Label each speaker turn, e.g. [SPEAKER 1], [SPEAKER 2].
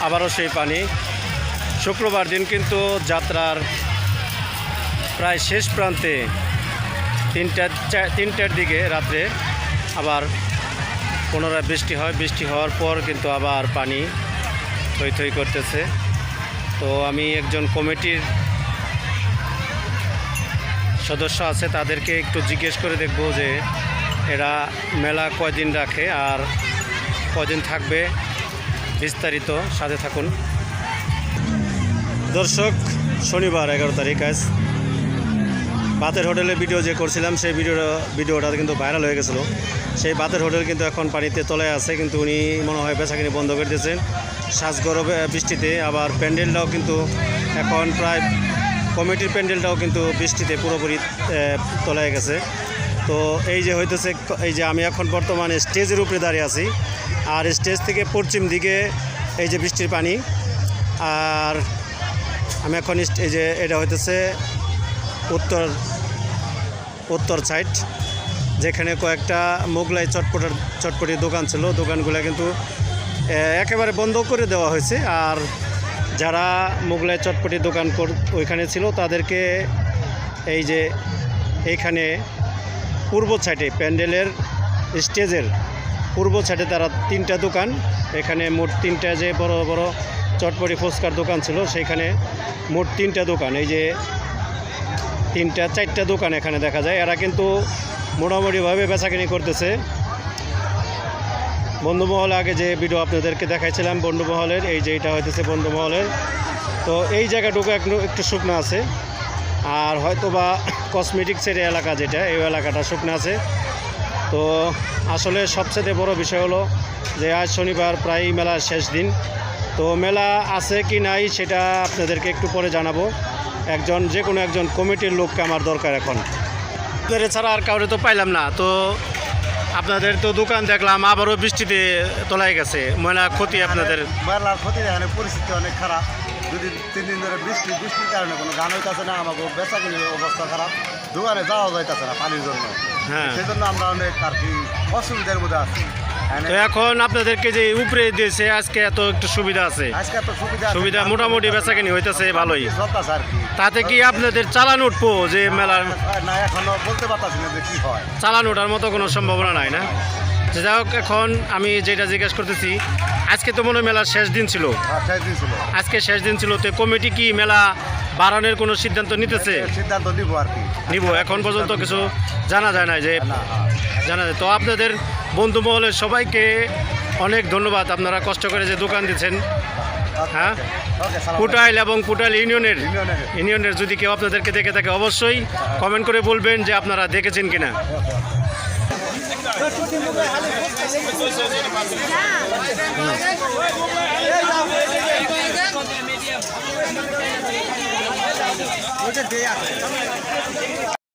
[SPEAKER 1] আবারও সেই পানি। শুক্রবার দিন কিন্তু যাত্রার প্রায় শেষ প্রান্তে 3টার দিকে রাত্রে আবার পুনরায় বৃষ্টি হয়। বৃষ্টি হওয়ার পর কিন্তু আবার পানি থই থই করতেছে। তো আমি একজন কমিটির সদস্য আছে, তাদেরকে একটু জিজ্ঞেস করে দেখব যে এরা মেলা কয়দিন রাখে আর কয়দিন থাকবে, বিস্তারিত সাথে থাকুন। দর্শক, শনিবার 11 তারিখ, আজ বাতের হোটেলের ভিডিও যে করছিলাম সেই ভিডিওটা কিন্তু ভাইরাল হয়ে গেছিলো। সেই বাতের হোটেল কিন্তু এখন পানিতে তলায় আছে, কিন্তু উনি মনে হয় বেচাকিনি বন্ধ করে দিয়েছেন শ্বাসগরমে বৃষ্টিতে। আবার প্যান্ডেলটাও কিন্তু এখন প্রায় কমিটির প্যান্ডেলটাও কিন্তু বৃষ্টিতে পুরোপুরি তলায় গেছে। তো এই যে হইতেছে, এই যে আমি এখন বর্তমানে স্টেজের উপরে দাঁড়িয়ে আছি, আর স্টেজ থেকে পশ্চিম দিকে এই যে বৃষ্টির পানি। আর আমি এখন এই যে এটা হইতেছে উত্তর সাইড, যেখানে কয়েকটা মোগলাই চটপটির দোকান ছিল। দোকানগুলো কিন্তু একেবারে বন্ধ করে দেওয়া হয়েছে। আর যারা মোগলাই চটপটির দোকান ওইখানে ছিল তাদেরকে এই যে এইখানে পূর্ব সাইডে প্যান্ডেলের স্টেজের পূর্ব সাইডে তারা 3টা দোকান, এখানে মোট 3টা যে বড় বড় চটপটি ফুচকার দোকান ছিল সেইখানে মোট 3টা দোকান, এই যে 4টা দোকান এখানে দেখা যায়। এরা কিন্তু মোটামুটিভাবে বেচাকিনি করতেছে। বন্ধুমহল আগে যে ভিডিও আপনাদেরকে দেখাইছিলাম বন্ধুমহলের, এই যে এটা হইতেছে বন্ধুমহলের। তো এই জায়গাটুকু একটু শুকনো আছে, আর হয়তো বা কসমেটিক্সের এলাকা যেটা, এই এলাকাটা শুকনো আছে। তো আসলে সবচেয়ে বড় বিষয় হলো যে আজ শনিবার, প্রায় মেলার শেষ দিন। তো মেলা আছে কি নাই সেটা আপনাদেরকে একটু পরে জানাবো। যে কোনো একজন কমিটির লোককে আমার দরকার এখন। আপনাদের ছাড়া আর কাউরে তো পাইলাম না। তো আপনাদের তো দোকান দেখলাম আবারও বৃষ্টিতে তলায় গেছে, মেলা ক্ষতি আপনাদের।
[SPEAKER 2] মেলার ক্ষতি, এখানে পরিস্থিতি অনেক খারাপ। 2-3 দিন ধরে বৃষ্টির কারণে কোনো গান হইতেছে না, আমাকে বেচা কিনে অবস্থা খারাপ, দোকানে যাওয়া যাইতেছে না পানির জন্য।
[SPEAKER 1] হ্যাঁ,
[SPEAKER 2] সেজন্য আমরা অনেক আর কি অসুবিধার মধ্যে আছি।
[SPEAKER 1] তো এখন আপনাদেরকে যে উপরে দিয়েছে আজকে এত একটু সুবিধা আছে,
[SPEAKER 2] আজকে এত সুবিধা
[SPEAKER 1] মোটামুটি বেচাকিনি হইতেছে ভালোই।
[SPEAKER 2] চলতেছে আর কি।
[SPEAKER 1] তাতে কি আপনাদের চালান উঠবো যে মেলার?
[SPEAKER 2] না, এখনো বলতে পারতাছি না যে কি হয়।
[SPEAKER 1] চালান ওঠার মতো কোনো সম্ভাবনা নাই না? যাই হোক, এখন আমি যেটা জিজ্ঞেস করতেছি, আজকে তো মনে হয় মেলার শেষ দিন ছিল। আজকে শেষ দিন ছিল, তো কমিটি কি মেলা বাড়ানোর কোনো সিদ্ধান্ত নিতেছে?
[SPEAKER 2] সিদ্ধান্ত নিব আর কি,
[SPEAKER 1] নিব। এখন পর্যন্ত কিছু জানা যায় না যে জানা যায়। তো আপনাদের বন্ধু মহলের সবাইকে অনেক ধন্যবাদ, আপনারা কষ্ট করে যে দোকান দিচ্ছেন। হ্যাঁ, পুটাইল এবং পুটাইল ইউনিয়নের যদি কেউ আপনাদেরকে দেখে থাকে অবশ্যই কমেন্ট করে বলবেন যে আপনারা দেখেছেন কিনা।